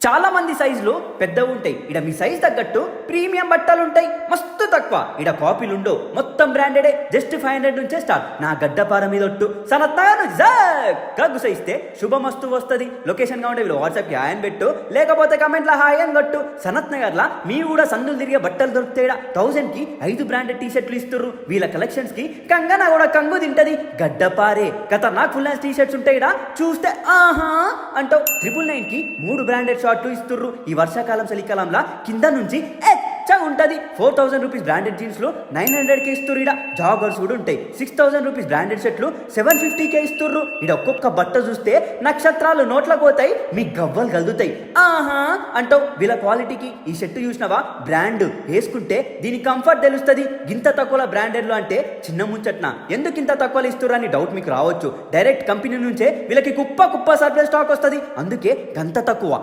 చాలా మంది సైజులు పెద్దవి ఉంటాయి. ఇడ మీ సైజ్ తగ్గట్టు ప్రీమియం బట్టలు ఉంటాయి, మస్తు తక్కువ. ఇడ కాపీలు ఉండవు, మొత్తం బ్రాండెడే. జస్ట్ 500 నుంచే స్టార్ట్. నా గడ్డపార మీద ఒట్టు సనత్ నగర్ నుంచి గుసైస్తే శుభమస్తు వస్తుంది. లొకేషన్ గా ఉంటే వీళ్ళు వాట్సాప్ కి హాయ్ పెట్టు, లేకపోతే కమెంట్ల హాయ్ అని కొట్టు. సనత్ నగర్ లా మీ కూడా సందులు తిరిగే బట్టలు దొరుకుతాయి. 1000 కి 5 బ్రాండెడ్ టీ షర్ట్లు ఇస్తుర్రు. వీళ్ళ కలెక్షన్స్ కి కంగన కూడా కంగు తింటది. గడ్డపారే ఖతర్నాక్ ఫుల్ హ్యాండ్స్ టీ షర్ట్స్ ఉంటాయి. చూస్తే ఆహా అంటావు. 999 కి 3 బ్రాండెడ్ షార్ట్లు ఇస్తుర్రు. ఈ వర్షాకాలం చలికాలంలా కింద నుంచి ఉంటది. 4000 రూపీస్ బ్రాండెడ్ జీన్స్ లో 900 కే ఇస్తుర్రు. ఇడ జాగర్స్ కూడా ఉంటాయి. 6000 రూపీస్ బ్రాండెడ్ షర్ట్లు 750 కే ఇస్తుర్రు. ఇడ ఒక్కొక్క బట్ట చూస్తే నక్షత్రాలు నోట్లకు పోతాయి, మీ గవ్వలు కలుగుతాయి. ఆహా అంటావు. వీళ్ళ క్వాలిటీకి ఈ షర్ట్ చూసినావా, బ్రాండ్ వేసుకుంటే దీని కంఫర్ట్ తెలుస్తుంది. గింత తక్కువ బ్రాండెడ్ లో అంటే చిన్న ముచ్చట్న ఎందుకు ఇంత తక్కువ ఇస్తుర్రు అని డౌట్ మీకు రావచ్చు. డైరెక్ట్ కంపెనీ నుంచే వీళ్ళకి కుప్ప సర్ప్లస్ స్టాక్ వస్తుంది, అందుకే గంత తక్కువ.